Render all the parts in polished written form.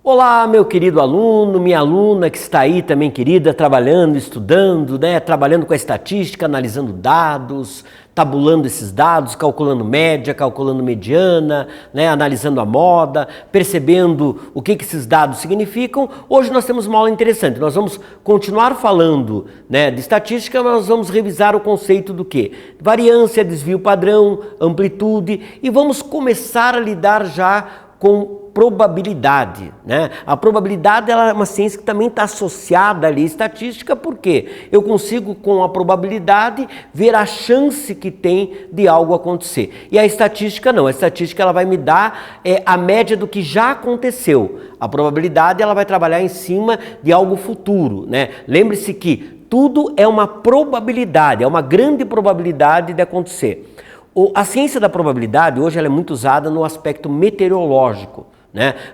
Olá, meu querido aluno, minha aluna que está aí também querida, trabalhando, estudando, trabalhando com a estatística, analisando dados, tabulando esses dados, calculando média, calculando mediana, analisando a moda, percebendo o que esses dados significam. Hoje nós temos uma aula interessante, nós vamos continuar falando de estatística, mas nós vamos revisar o conceito do quê? Variância, desvio padrão, amplitude e vamos começar a lidar já com probabilidade, A probabilidade ela é uma ciência que também está associada ali à estatística, porque eu consigo com a probabilidade ver a chance que tem de algo acontecer. E a estatística não, a estatística ela vai me dar a média do que já aconteceu. A probabilidade ela vai trabalhar em cima de algo futuro, Lembre-se que tudo é uma probabilidade, é uma grande probabilidade de acontecer. A ciência da probabilidade hoje ela é muito usada no aspecto meteorológico.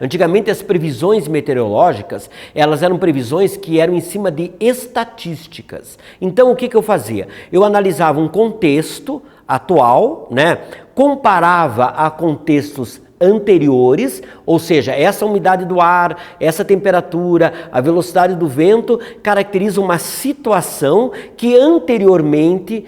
Antigamente as previsões meteorológicas, elas eram previsões que eram em cima de estatísticas. Então o que eu fazia? Eu analisava um contexto atual, comparava a contextos anteriores, ou seja, essa umidade do ar, essa temperatura, a velocidade do vento caracterizam uma situação que anteriormente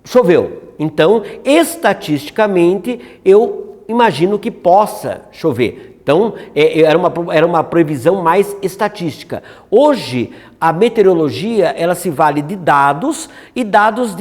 choveu. Então, estatisticamente, eu imagino que possa chover. Então, era uma previsão mais estatística. Hoje, a meteorologia, ela se vale de dados e dados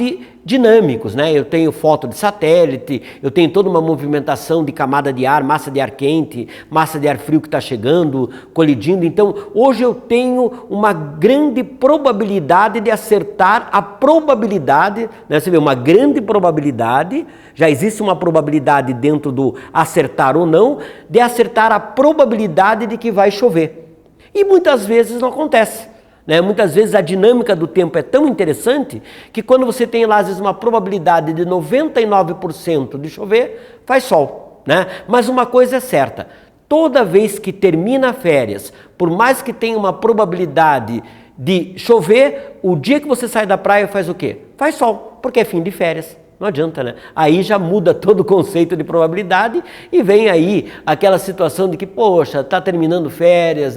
dinâmicos, Eu tenho foto de satélite, eu tenho toda uma movimentação de camada de ar, massa de ar quente, massa de ar frio que está chegando, colidindo. Então, hoje eu tenho uma grande probabilidade de acertar a probabilidade, Você vê, uma grande probabilidade, já existe uma probabilidade dentro do acertar ou não, de acertar a probabilidade de que vai chover. E muitas vezes não acontece. Muitas vezes a dinâmica do tempo é tão interessante que quando você tem lá às vezes uma probabilidade de 99% de chover, faz sol. Mas uma coisa é certa, toda vez que termina férias, por mais que tenha uma probabilidade de chover, o dia que você sai da praia faz o quê? Faz sol, porque é fim de férias. Não adianta, Aí já muda todo o conceito de probabilidade e vem aí aquela situação de que, poxa, está terminando férias,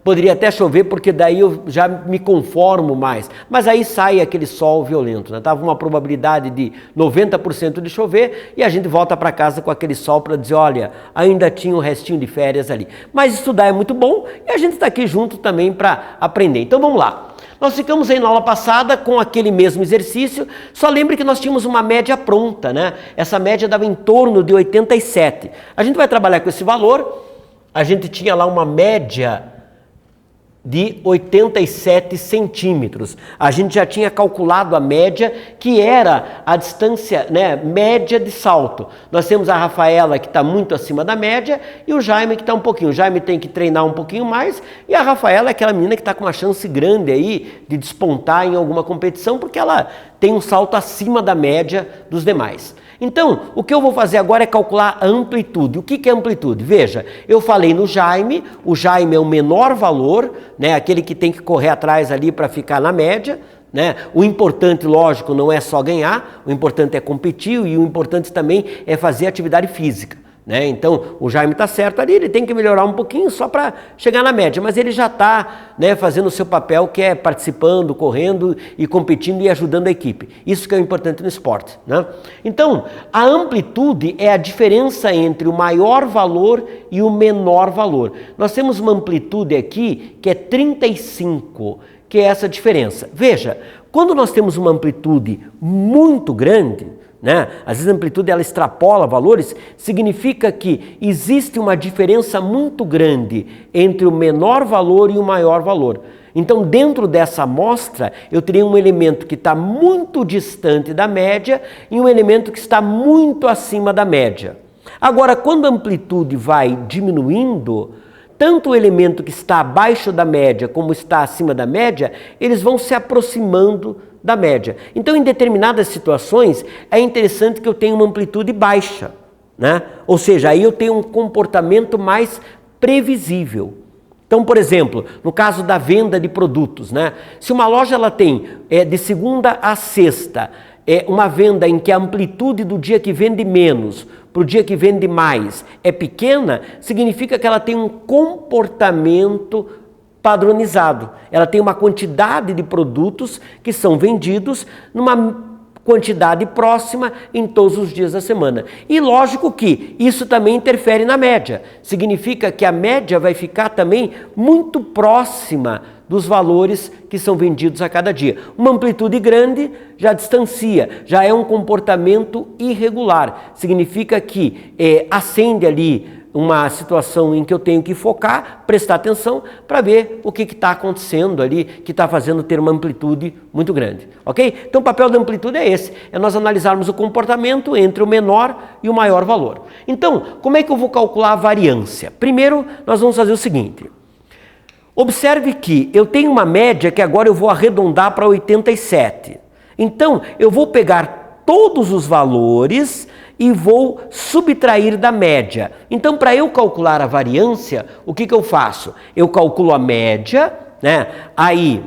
Poderia até chover porque daí eu já me conformo mais. Mas aí sai aquele sol violento, Tava uma probabilidade de 90% de chover e a gente volta para casa com aquele sol para dizer, olha, ainda tinha um restinho de férias ali. Mas estudar é muito bom e a gente está aqui junto também para aprender. Então vamos lá. Nós ficamos aí na aula passada com aquele mesmo exercício, só lembre que nós tínhamos uma média pronta, Essa média dava em torno de 87. A gente vai trabalhar com esse valor, a gente tinha lá uma média de 87 centímetros. A gente já tinha calculado a média, que era a distância média de salto. Nós temos a Rafaela, que está muito acima da média, e o Jaime, que está um pouquinho. O Jaime tem que treinar um pouquinho mais, e a Rafaela é aquela menina que está com uma chance grande aí de despontar em alguma competição, porque ela tem um salto acima da média dos demais. Então, o que eu vou fazer agora é calcular a amplitude. O que é amplitude? Veja, eu falei no Jaime, o Jaime é o menor valor, aquele que tem que correr atrás ali para ficar na média, O importante, lógico, não é só ganhar, o importante é competir e o importante também é fazer atividade física. Então, o Jaime está certo ali, ele tem que melhorar um pouquinho só para chegar na média, mas ele já está fazendo o seu papel, que é participando, correndo e competindo e ajudando a equipe. Isso que é o importante no esporte. Então, a amplitude é a diferença entre o maior valor e o menor valor. Nós temos uma amplitude aqui que é 35, que é essa diferença. Veja, quando nós temos uma amplitude muito grande, às vezes a amplitude ela extrapola valores, significa que existe uma diferença muito grande entre o menor valor e o maior valor. Então, dentro dessa amostra, eu teria um elemento que está muito distante da média e um elemento que está muito acima da média. Agora, quando a amplitude vai diminuindo, tanto o elemento que está abaixo da média como está acima da média, eles vão se aproximando da média. Então, em determinadas situações, é interessante que eu tenha uma amplitude baixa, Ou seja, aí eu tenho um comportamento mais previsível. Então, por exemplo, no caso da venda de produtos, Se uma loja ela tem de segunda a sexta uma venda em que a amplitude do dia que vende menos para o dia que vende mais é pequena, significa que ela tem um comportamento padronizado. Ela tem uma quantidade de produtos que são vendidos numa quantidade próxima em todos os dias da semana. E lógico que isso também interfere na média. Significa que a média vai ficar também muito próxima dos valores que são vendidos a cada dia. Uma amplitude grande já distancia, já é um comportamento irregular. Significa que acende ali uma situação em que eu tenho que focar, prestar atenção para ver o que está acontecendo ali, que está fazendo ter uma amplitude muito grande, ok? Então o papel da amplitude é esse, é nós analisarmos o comportamento entre o menor e o maior valor. Então, como é que eu vou calcular a variância? Primeiro, nós vamos fazer o seguinte. Observe que eu tenho uma média que agora eu vou arredondar para 87. Então, eu vou pegar todos os valores e vou subtrair da média. Então, para eu calcular a variância, o que eu faço? Eu calculo a média, né? Aí,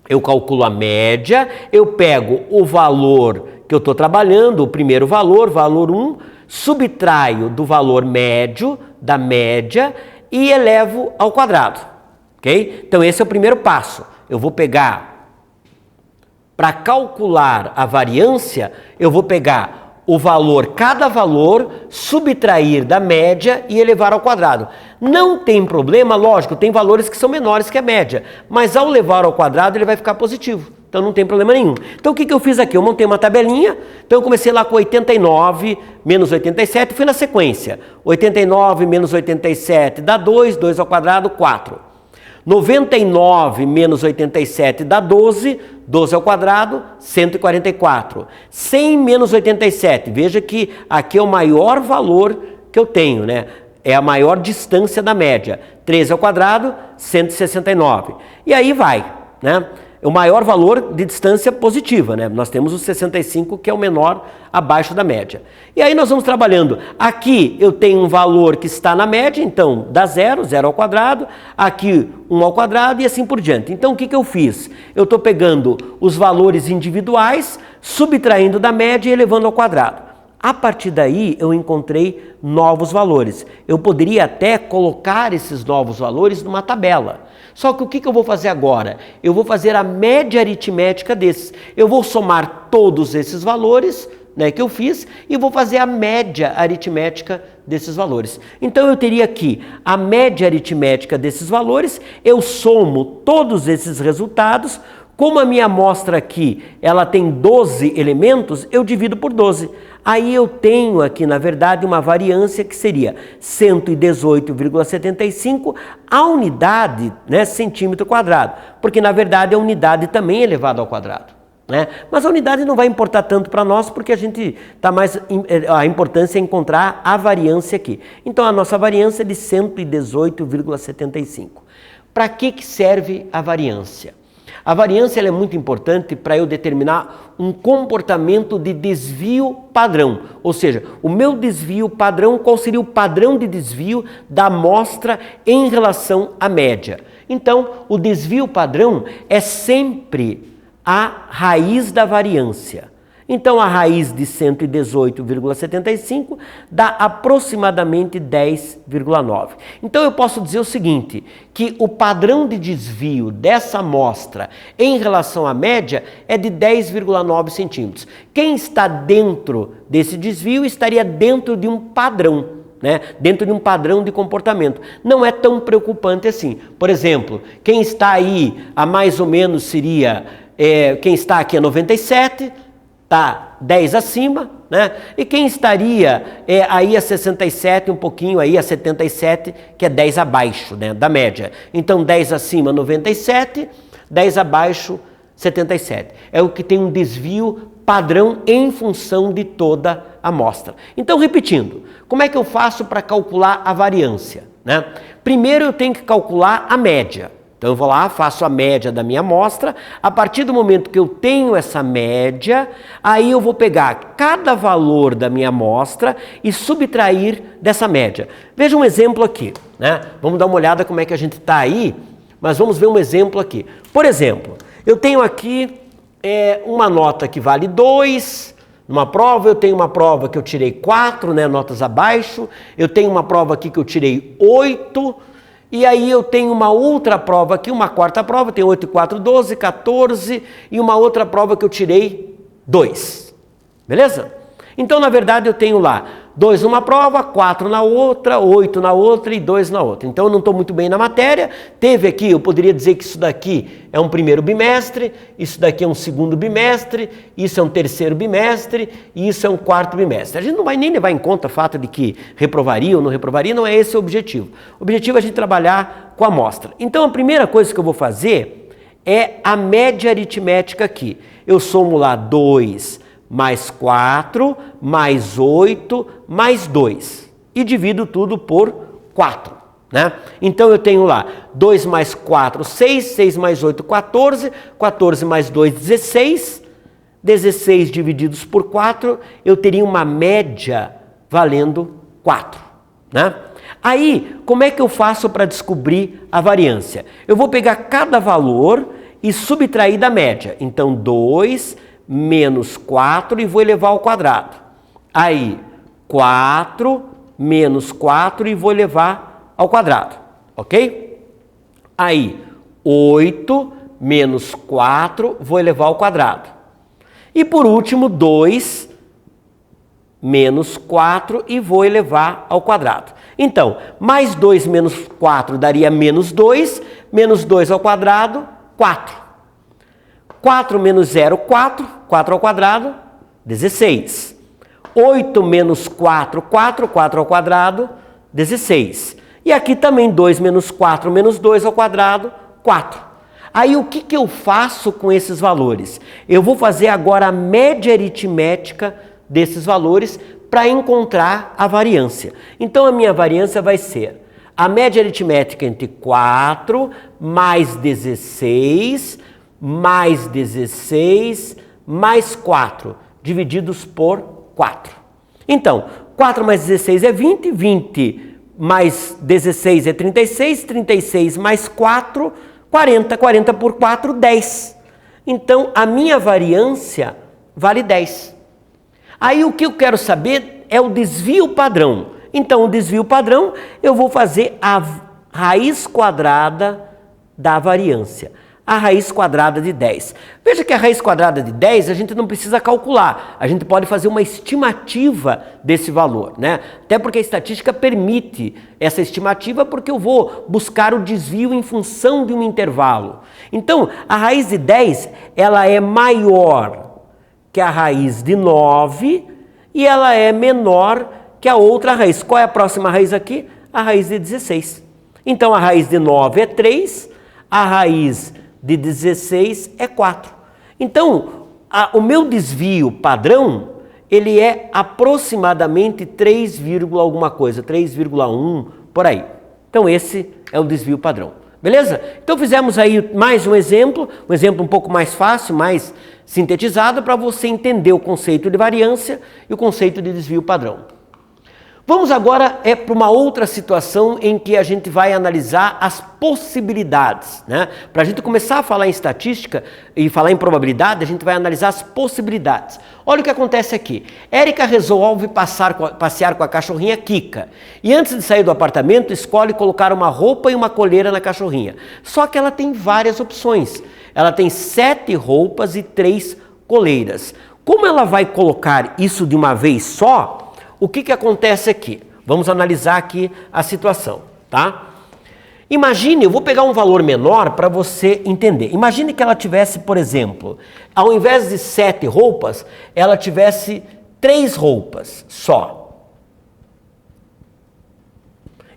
eu calculo a média, eu pego o valor que eu estou trabalhando, o primeiro valor, valor 1, subtraio do valor médio, da média, e elevo ao quadrado, ok? Então, esse é o primeiro passo. Eu vou pegar, para calcular a variância, eu vou pegar o valor, cada valor, subtrair da média e elevar ao quadrado. Não tem problema, lógico, tem valores que são menores que a média, mas ao levar ao quadrado ele vai ficar positivo, então não tem problema nenhum. Então o que eu fiz aqui? Eu montei uma tabelinha, então eu comecei lá com 89 menos 87, fui na sequência. 89 menos 87 dá 2, 2 ao quadrado, 4. 99 menos 87 dá 12, 12 ao quadrado, 144. 100 menos 87, veja que aqui é o maior valor que eu tenho, né? É a maior distância da média. 13 ao quadrado, 169. E aí vai, né? O maior valor de distância positiva, né? Nós temos o 65, que é o menor abaixo da média. E aí nós vamos trabalhando. Aqui eu tenho um valor que está na média, então dá 0, 0 ao quadrado. Aqui 1 ao quadrado e assim por diante. Então o que eu fiz? Eu estou pegando os valores individuais, subtraindo da média e elevando ao quadrado. A partir daí eu encontrei novos valores. Eu poderia até colocar esses novos valores numa tabela. Só que o que eu vou fazer agora? Eu vou fazer a média aritmética desses. Eu vou somar todos esses valores, né, que eu fiz e vou fazer a média aritmética desses valores. Então eu teria aqui a média aritmética desses valores, eu somo todos esses resultados. Como a minha amostra aqui, ela tem 12 elementos, eu divido por 12. Aí eu tenho aqui, na verdade, uma variância que seria 118,75 a unidade, né, centímetro quadrado. Porque, na verdade, a unidade também é elevada ao quadrado, né? Mas a unidade não vai importar tanto para nós, porque a gente está mais... A importância é encontrar a variância aqui. Então, a nossa variância é de 118,75. Para que serve a variância? A variância ela é muito importante para eu determinar um comportamento de desvio padrão, ou seja, o meu desvio padrão, qual seria o padrão de desvio da amostra em relação à média. Então, o desvio padrão é sempre a raiz da variância. Então, a raiz de 118,75 dá aproximadamente 10,9. Então, eu posso dizer o seguinte, que o padrão de desvio dessa amostra em relação à média é de 10,9 centímetros. Quem está dentro desse desvio estaria dentro de um padrão, né? Dentro de um padrão de comportamento. Não é tão preocupante assim. Por exemplo, quem está aí a mais ou menos seria, quem está aqui a 97, está 10 acima, né? E quem estaria aí a 67, um pouquinho aí a 77, que é 10 abaixo, né, da média. Então 10 acima 97, 10 abaixo 77. É o que tem um desvio padrão em função de toda a amostra. Então, repetindo, como é que eu faço para calcular a variância, né? Primeiro eu tenho que calcular a média. Então eu vou lá, faço a média da minha amostra, a partir do momento que eu tenho essa média, aí eu vou pegar cada valor da minha amostra e subtrair dessa média. Veja um exemplo aqui, né? Vamos dar uma olhada como é que a gente está aí, mas vamos ver um exemplo aqui. Por exemplo, eu tenho aqui uma nota que vale 2, numa prova eu tenho uma prova que eu tirei 4, né, notas abaixo, eu tenho uma prova aqui que eu tirei 8, e aí eu tenho uma outra prova aqui, uma quarta prova, tem 8 e 4, 12, 14, e uma outra prova que eu tirei 2, beleza? Então, na verdade, eu tenho lá 2 numa prova, 4 na outra, 8 na outra e 2 na outra. Então, eu não estou muito bem na matéria. Teve aqui, eu poderia dizer que isso daqui é um primeiro bimestre, isso daqui é um segundo bimestre, isso é um terceiro bimestre e isso é um quarto bimestre. A gente não vai nem levar em conta o fato de que reprovaria ou não reprovaria, não é esse o objetivo. O objetivo é a gente trabalhar com a amostra. Então, a primeira coisa que eu vou fazer é a média aritmética aqui. Eu somo lá 2 mais 4, mais 8, mais 2. E divido tudo por 4, né? Então eu tenho lá 2 mais 4, 6, 6 mais 8, 14, 14 mais 2, 16. 16 divididos por 4, eu teria uma média valendo 4, né? Aí, como é que eu faço para descobrir a variância? Eu vou pegar cada valor e subtrair da média. Então, 2 menos 4 e vou elevar ao quadrado. Aí, 4 menos 4 e vou elevar ao quadrado, ok? Aí, 8 menos 4 vou elevar ao quadrado. E por último, 2 menos 4 e vou elevar ao quadrado. Então, mais 2 menos 4 daria menos 2 ao quadrado, 4. 4 menos 0, 4. 4 ao quadrado, 16. 8 menos 4, 4. 4 ao quadrado, 16. E aqui também 2 menos 4 menos 2 ao quadrado, 4. Aí o que eu faço com esses valores? Eu vou fazer agora a média aritmética desses valores para encontrar a variância. Então a minha variância vai ser a média aritmética entre 4 mais 16 mais 16 mais 4, divididos por 4. Então, 4 mais 16 é 20, 20 mais 16 é 36, 36 mais 4, 40, 40 por 4, 10. Então, a minha variância vale 10. Aí, o que eu quero saber é o desvio padrão. Então, o desvio padrão, eu vou fazer a raiz quadrada da variância. A raiz quadrada de 10. Veja que a raiz quadrada de 10 a gente não precisa calcular, a gente pode fazer uma estimativa desse valor, né? Até porque a estatística permite essa estimativa, porque eu vou buscar o desvio em função de um intervalo. Então, a raiz de 10, ela é maior que a raiz de 9 e ela é menor que a outra raiz. Qual é a próxima raiz aqui? A raiz de 16. Então, a raiz de 9 é 3, a raiz de 16 é 4. Então, o meu desvio padrão, ele é aproximadamente 3, alguma coisa, 3,1, por aí. Então, esse é o desvio padrão. Beleza? Então, fizemos aí mais um exemplo um pouco mais fácil, mais sintetizado, para você entender o conceito de variância e o conceito de desvio padrão. Vamos agora para uma outra situação em que a gente vai analisar as possibilidades, né? Para a gente começar a falar em estatística e falar em probabilidade, a gente vai analisar as possibilidades. Olha o que acontece aqui. Érica resolve passear com a cachorrinha Kika e antes de sair do apartamento escolhe colocar uma roupa e uma coleira na cachorrinha. Só que ela tem várias opções. Ela tem 7 roupas e 3 coleiras. Como ela vai colocar isso de uma vez só? O que acontece aqui? Vamos analisar aqui a situação, tá? Imagine, eu vou pegar um valor menor para você entender. Imagine que ela tivesse, por exemplo, ao invés de 7 roupas, ela tivesse 3 roupas só.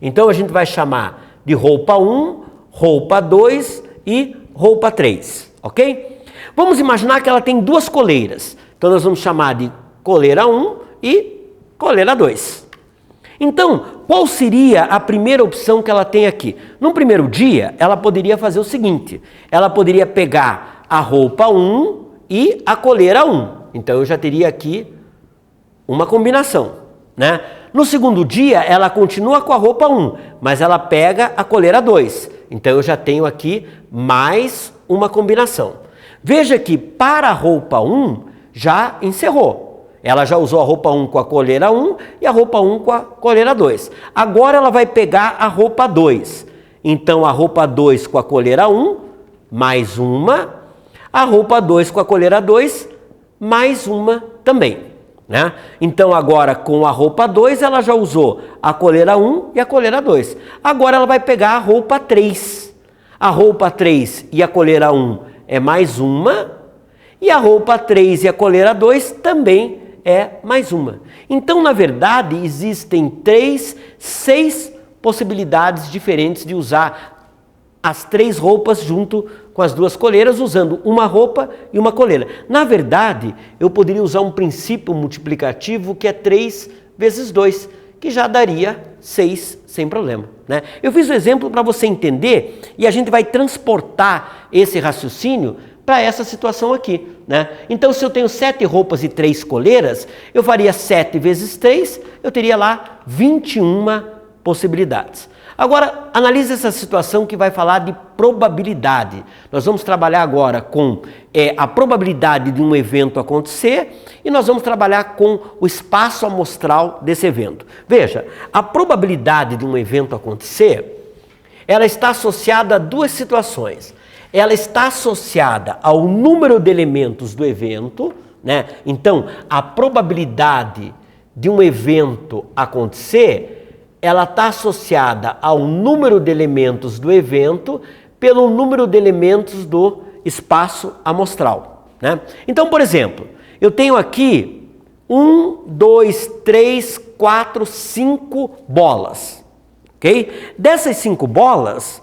Então a gente vai chamar de roupa 1, roupa 2 e roupa 3, ok? Vamos imaginar que ela tem 2 coleiras. Então nós vamos chamar de coleira 1 e coleira 2. Então, qual seria a primeira opção que ela tem aqui? No primeiro dia, ela poderia fazer o seguinte. Ela poderia pegar a roupa 1 e a coleira 1. Então, eu já teria aqui uma combinação, né? No segundo dia, ela continua com a roupa 1, mas ela pega a coleira 2. Então, eu já tenho aqui mais uma combinação. Veja que para a roupa 1 já encerrou. Ela já usou a roupa 1 com a coleira 1 e a roupa 1 com a coleira 2. Agora ela vai pegar a roupa 2. Então a roupa 2 com a coleira 1, mais uma. A roupa 2 com a coleira 2, mais uma também, né? Então agora com a roupa 2 ela já usou a coleira 1 e a coleira 2. Agora ela vai pegar a roupa 3. A roupa 3 e a coleira 1 é mais uma. E a roupa 3 e a coleira 2 também é mais uma. Então, na verdade, existem 6 possibilidades diferentes de usar as 3 roupas junto com as 2 coleiras, usando uma roupa e uma coleira. Na verdade, eu poderia usar um princípio multiplicativo que é 3 vezes 2, que já daria 6 sem problema, né? Eu fiz o exemplo para você entender e a gente vai transportar esse raciocínio para essa situação aqui, né? Então, se eu tenho 7 roupas e 3 coleiras, eu faria 7 vezes 3, eu teria lá 21 possibilidades. Agora, analise essa situação que vai falar de probabilidade. Nós vamos trabalhar agora com a probabilidade de um evento acontecer e nós vamos trabalhar com o espaço amostral desse evento. Veja, a probabilidade de um evento acontecer, ela está associada a 2 situações. Ela está associada ao número de elementos do evento, né? Então, a probabilidade de um evento acontecer, ela está associada ao número de elementos do evento pelo número de elementos do espaço amostral, né? Então, por exemplo, eu tenho aqui 1, 2, 3, 4, 5 bolas, ok? Dessas 5 bolas,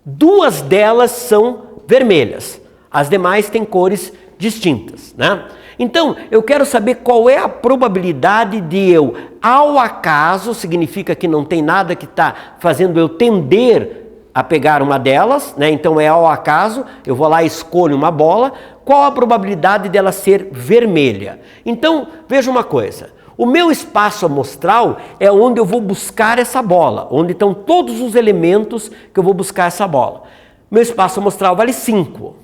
2 delas são vermelhas, as demais têm cores distintas, né? Então, eu quero saber qual é a probabilidade de eu, ao acaso, significa que não tem nada que está fazendo eu tender a pegar uma delas, né? Então é ao acaso, eu vou lá e escolho uma bola, qual a probabilidade dela ser vermelha? Então, veja uma coisa. O meu espaço amostral é onde eu vou buscar essa bola, onde estão todos os elementos que eu vou buscar essa bola. Meu espaço amostral vale 5.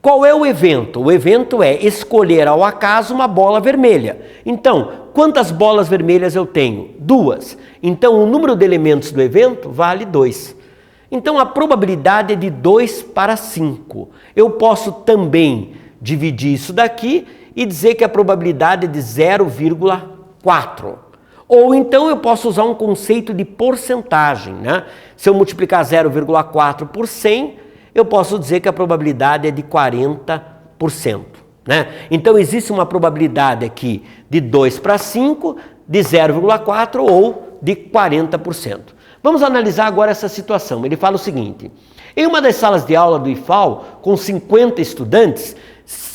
Qual é o evento? O evento é escolher ao acaso uma bola vermelha. Então, quantas bolas vermelhas eu tenho? 2. Então, o número de elementos do evento vale 2. Então, a probabilidade é de 2 para 5. Eu posso também dividir isso daqui e dizer que a probabilidade é de 0,4. Ou então eu posso usar um conceito de porcentagem, né? Se eu multiplicar 0,4 por 100, eu posso dizer que a probabilidade é de 40%, né? Então existe uma probabilidade aqui de 2 para 5, de 0,4 ou de 40%. Vamos analisar agora essa situação. Ele fala o seguinte: em uma das salas de aula do IFAL, com 50 estudantes,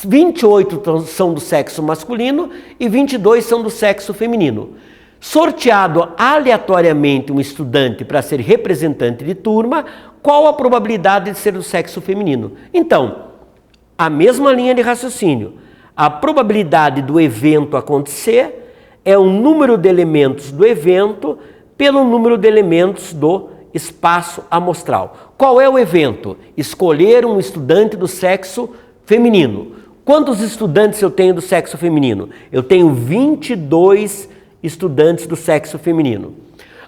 28 são do sexo masculino e 22 são do sexo feminino. Sorteado aleatoriamente um estudante para ser representante de turma, qual a probabilidade de ser do sexo feminino? Então, a mesma linha de raciocínio. A probabilidade do evento acontecer é o número de elementos do evento pelo número de elementos do espaço amostral. Qual é o evento? Escolher um estudante do sexo feminino. Quantos estudantes eu tenho do sexo feminino? Eu tenho 22 estudantes do sexo feminino.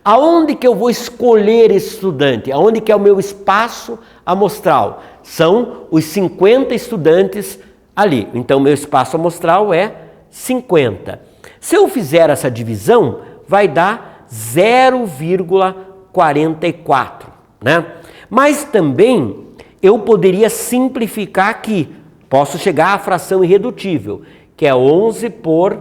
Aonde que eu vou escolher esse estudante? Aonde que é o meu espaço amostral? São os 50 estudantes ali. Então, meu espaço amostral é 50. Se eu fizer essa divisão, vai dar 0,44, né? Mas também eu poderia simplificar aqui. Posso chegar à fração irredutível, que é 11 por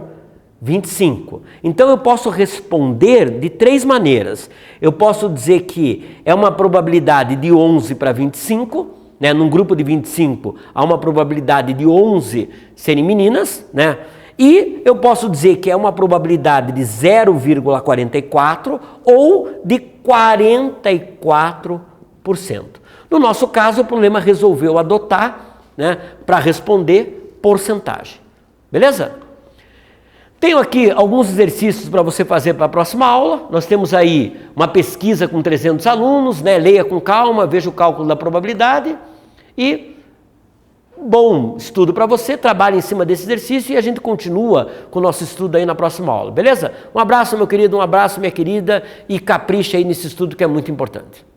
25. Então eu posso responder de 3 maneiras. Eu posso dizer que é uma probabilidade de 11 para 25, né? Num grupo de 25 há uma probabilidade de 11 serem meninas, né? E eu posso dizer que é uma probabilidade de 0,44 ou de 44%. No nosso caso, o problema resolveu adotar, né, para responder porcentagem. Beleza? Tenho aqui alguns exercícios para você fazer para a próxima aula. Nós temos aí uma pesquisa com 300 alunos, né? Leia com calma, veja o cálculo da probabilidade e bom estudo para você, trabalhe em cima desse exercício e a gente continua com o nosso estudo aí na próxima aula, beleza? Um abraço, meu querido, um abraço, minha querida, e capricha aí nesse estudo que é muito importante.